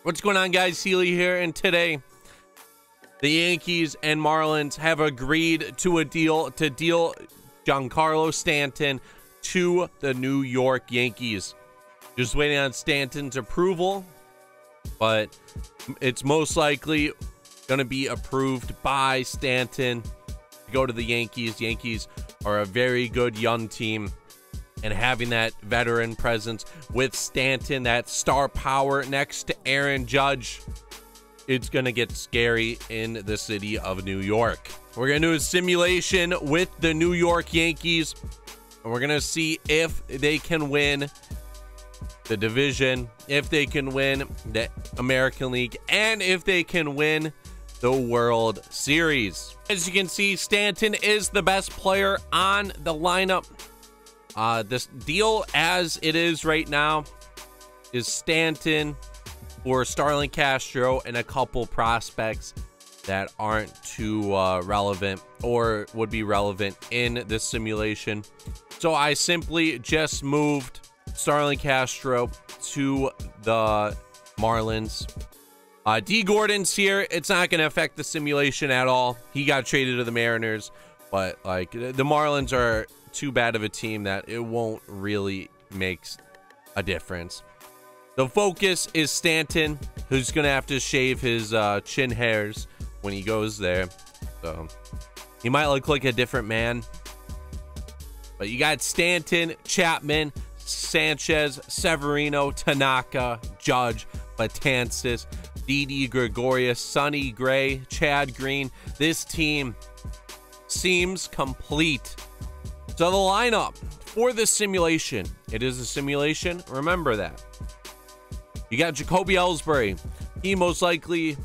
What's going on, guys? Healy here, and today the Yankees and Marlins have agreed to a deal to deal Giancarlo Stanton to the New York Yankees. Just waiting on Stanton's approval, but it's most likely going to be approved by Stanton to go to the Yankees. Yankees are a very good young team, and having that veteran presence with Stanton, that star power next to Aaron Judge, it's going to get scary in the city of New York. We're going to do a simulation with the New York Yankees, and we're going to see if they can win the division, if they can win the American League, and if they can win the World Series. As you can see, Stanton is the best player on the lineup. This deal as it is right now is Stanton or Starlin Castro and a couple prospects that aren't too relevant or would be relevant in this simulation. So I simply just moved Starlin Castro to the Marlins. D. Gordon's here. It's not going to affect the simulation at all. He got traded to the Mariners, but like the Marlins are too bad of a team that it won't really make a difference. The focus is Stanton, who's gonna have to shave his chin hairs when he goes there, so he might look like a different man. But you got Stanton, Chapman, Sanchez, Severino, Tanaka, Judge, Betances, Didi Gregorius, Sonny Gray, Chad Green. This team seems complete. So the lineup for this simulation, it is a simulation, remember that. You got Jacoby Ellsbury. He most likely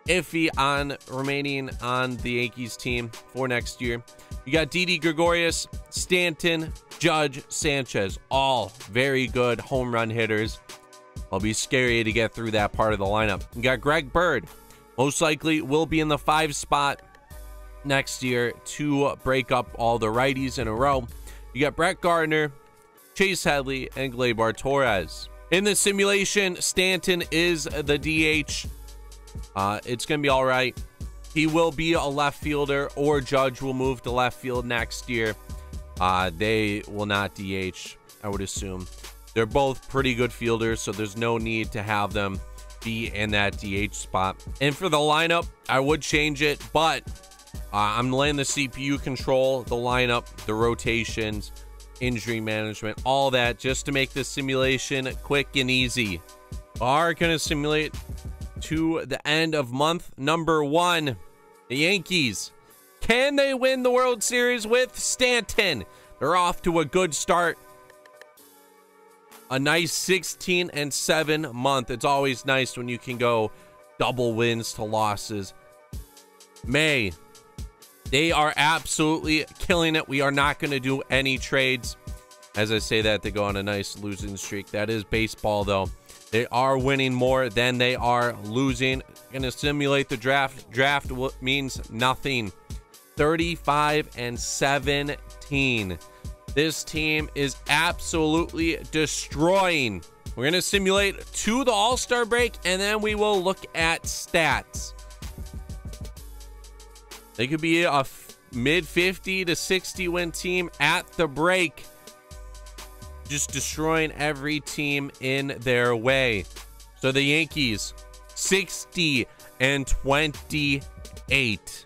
iffy on remaining on the Yankees team for next year. You got Didi Gregorius, Stanton, Judge, Sanchez, all very good home run hitters. It'll be scary to get through that part of the lineup. You got Greg Bird, most likely will be in the 5 spot next year to break up all the righties in a row. You got Brett Gardner, Chase Healy, and Gleyber Torres. In the simulation, Stanton is the DH. It's going to be all right. He will be a left fielder, or Judge will move to left field next year. They will not DH, I would assume. They're both pretty good fielders, so there's no need to have them be in that DH spot. And for the lineup, I would change it, but I'm letting the CPU control the lineup, the rotations, injury management, all that, just to make this simulation quick and easy. Are going to simulate to the end of month number 1. The Yankees. Can they win the World Series with Stanton? They're off to a good start. A nice 16-7 month. It's always nice when you can go double wins to losses. May. They are absolutely killing it. We are not going to do any trades. As I say that, they go on a nice losing streak. That is baseball, though. They are winning more than they are losing. Going to simulate the draft. Draft means nothing. 35-17. This team is absolutely destroying. We're going to simulate to the All-Star break, and then we will look at stats. They could be a mid 50 to 60 win team at the break, just destroying every team in their way. So the Yankees 60-28.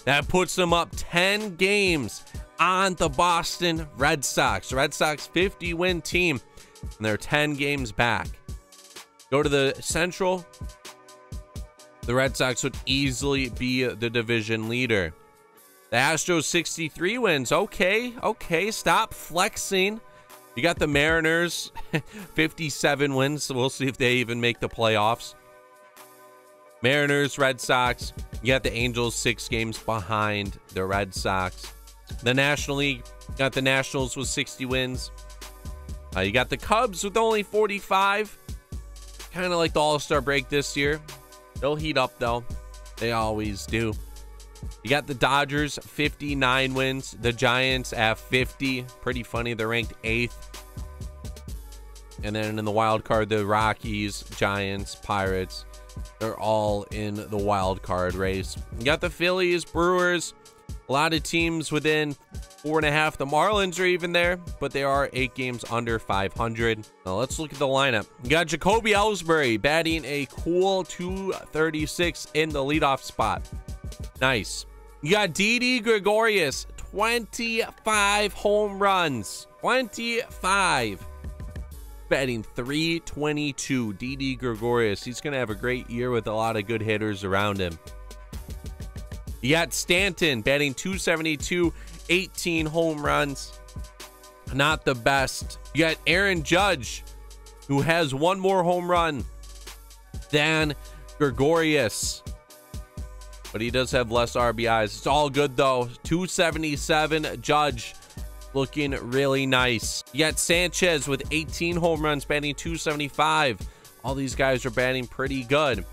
That puts them up 10 games on the Boston Red Sox. Red Sox 50 win team, and they're 10 games back. Go to the Central. The Red Sox would easily be the division leader. The Astros 63 wins. Okay, stop flexing. You got the Mariners 57 wins. So we'll see if they even make the playoffs. Mariners, Red Sox. You got the Angels 6 games behind the Red Sox. The National League, you got the Nationals with 60 wins. You got the Cubs with only 45. Kind of like the All-Star break this year. They'll heat up, though. They always do. You got the Dodgers, 59 wins. The Giants at 50. Pretty funny. They're ranked 8th. And then in the wild card, the Rockies, Giants, Pirates, they're all in the wild card race. You got the Phillies, Brewers, a lot of teams within 4.5. The Marlins are even there, but they are 8 games under 500. Now let's look at the lineup. You got Jacoby Ellsbury batting a cool 236 in the leadoff spot. Nice. You got Didi Gregorius, 25 home runs. 25. Batting 322. Didi Gregorius. He's going to have a great year with a lot of good hitters around him. You got Stanton batting 272, 18 home runs. Not the best. You got Aaron Judge, who has 1 more home run than Gregorius, but he does have less RBIs. It's all good though. 277. Judge looking really nice. You got Sanchez with 18 home runs, batting 275. All these guys are batting pretty good.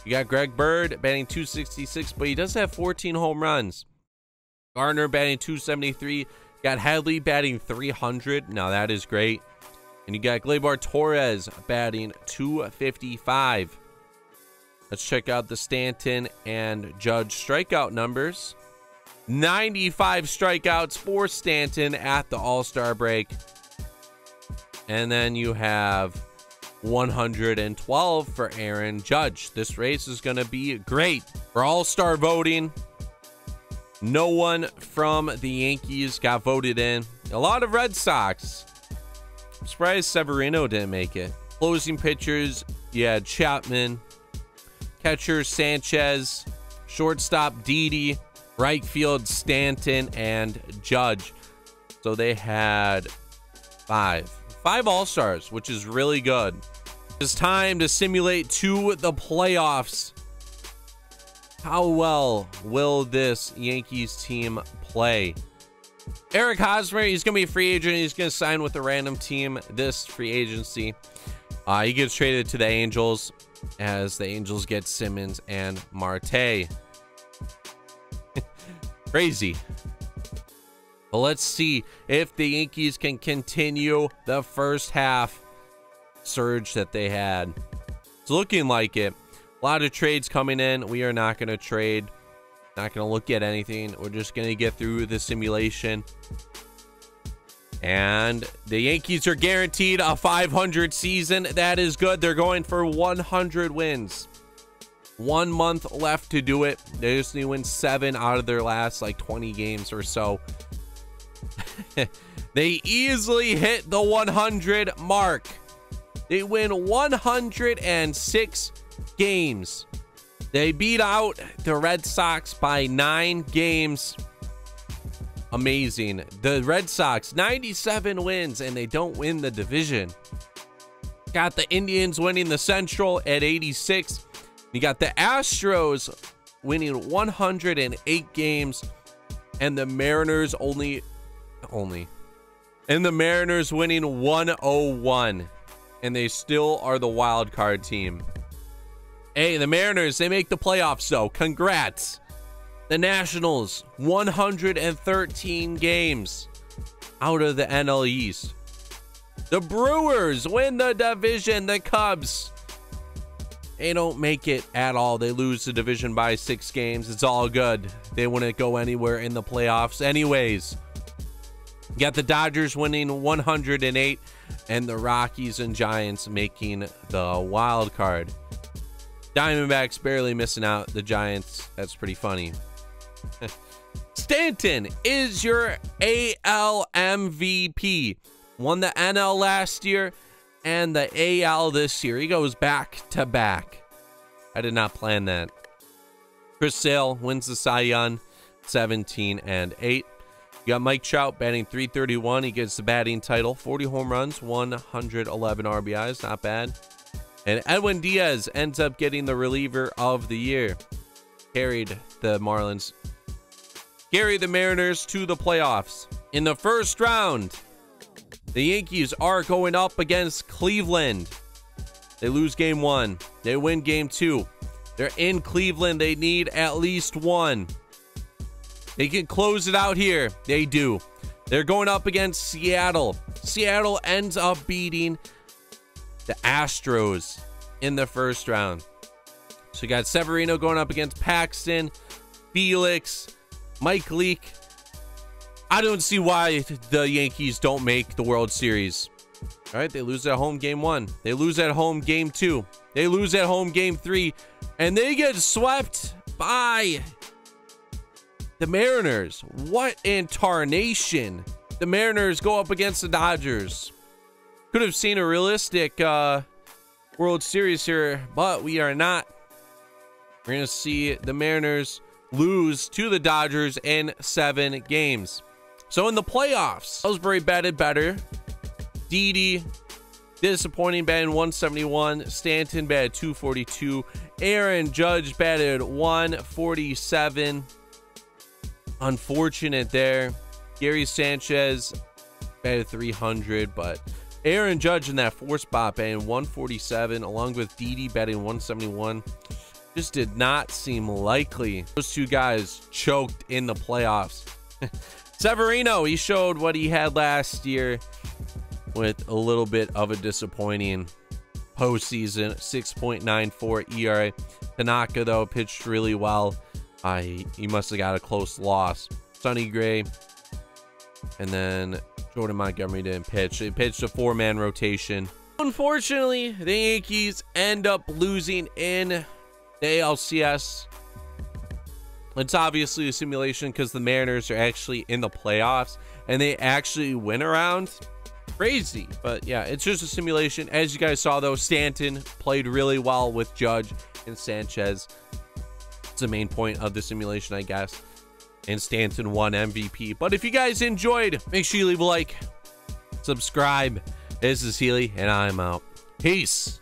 You got Greg Bird batting 266, but he does have 14 home runs. Garner batting 273. You got Healy batting 300. Now that is great. And you got Gleyber Torres batting 255. Let's check out the Stanton and Judge strikeout numbers. 95 strikeouts for Stanton at the All-Star break. And then you have 112 for Aaron Judge. This race is going to be great. For All-Star voting, no one from the Yankees got voted in. A lot of Red Sox. I'm surprised Severino didn't make it. Closing pitchers, you had Chapman. Catcher, Sanchez. Shortstop, Didi. Right field, Stanton and Judge. So they had 5 All-Stars, which is really good. It's time to simulate to the playoffs. How well will this Yankees team play? Eric Hosmer, he's going to be a free agent. He's going to sign with a random team this free agency. He gets traded to the Angels as the Angels get Simmons and Marte. Crazy. But let's see if the Yankees can continue the first half surge that they had. It's looking like it. A lot of trades coming in. We are not going to trade. Not going to look at anything. We're just going to get through the simulation. And the Yankees are guaranteed a 500 season. That is good. They're going for 100 wins. 1 month left to do it. They just need to win 7 out of their last like 20 games or so. They easily hit the 100 mark. They win 106 games. They beat out the Red Sox by 9 games. Amazing. The Red Sox, 97 wins, and they don't win the division. Got the Indians winning the Central at 86. You got the Astros winning 108 games, and the Mariners and the Mariners winning 101, and they still are the wild card team. Hey, the Mariners, they make the playoffs, though. Congrats. The Nationals, 113 games out of the NL East. The Brewers win the division. The Cubs, they don't make it at all. They lose the division by 6 games. It's all good. They wouldn't go anywhere in the playoffs anyways. You got the Dodgers winning 108, and the Rockies and Giants making the wild card. Diamondbacks barely missing out. The Giants, that's pretty funny. Stanton is your AL MVP. Won the NL last year and the AL this year. He goes back to back. I did not plan that. Chris Sale wins the Cy Young, 17-8. You got Mike Trout batting 331. He gets the batting title. 40 home runs, 111 RBIs. Not bad. And Edwin Diaz ends up getting the reliever of the year. Carried the Mariners to the playoffs. In the first round, the Yankees are going up against Cleveland. They lose game 1. They win game 2. They're in Cleveland. They need at least 1. They can close it out here. They do. They're going up against Seattle. Seattle ends up beating the Astros in the first round. So you got Severino going up against Paxton, Felix, Mike Leake. I don't see why the Yankees don't make the World Series. All right, they lose at home game 1. They lose at home game 2. They lose at home game 3. And they get swept by the Mariners. What in tarnation? The Mariners go up against the Dodgers. Could have seen a realistic World Series here, but we are not. We're going to see the Mariners lose to the Dodgers in 7 games. So in the playoffs, Ellsbury batted better. Didi, disappointing, batted 171. Stanton batted 242. Aaron Judge batted 147. Unfortunate there. Gary Sanchez batted 300, but Aaron Judge in that 4th spot batting 147, along with Didi batting 171. Just did not seem likely. Those two guys choked in the playoffs. Severino, he showed what he had last year with a little bit of a disappointing postseason. 6.94 ERA. Tanaka, though, pitched really well. He must have got a close loss. Sonny Gray. And then Jordan Montgomery didn't pitch. They pitched a 4-man rotation. Unfortunately, the Yankees end up losing in the ALCS. It's obviously a simulation because the Mariners are actually in the playoffs and they actually win around. Crazy, but yeah, it's just a simulation. As you guys saw, though, Stanton played really well with Judge and Sanchez. It's the main point of the simulation, I guess. And Stanton won MVP. But if you guys enjoyed, make sure you leave a like, subscribe. This is Healy, and I'm out. Peace.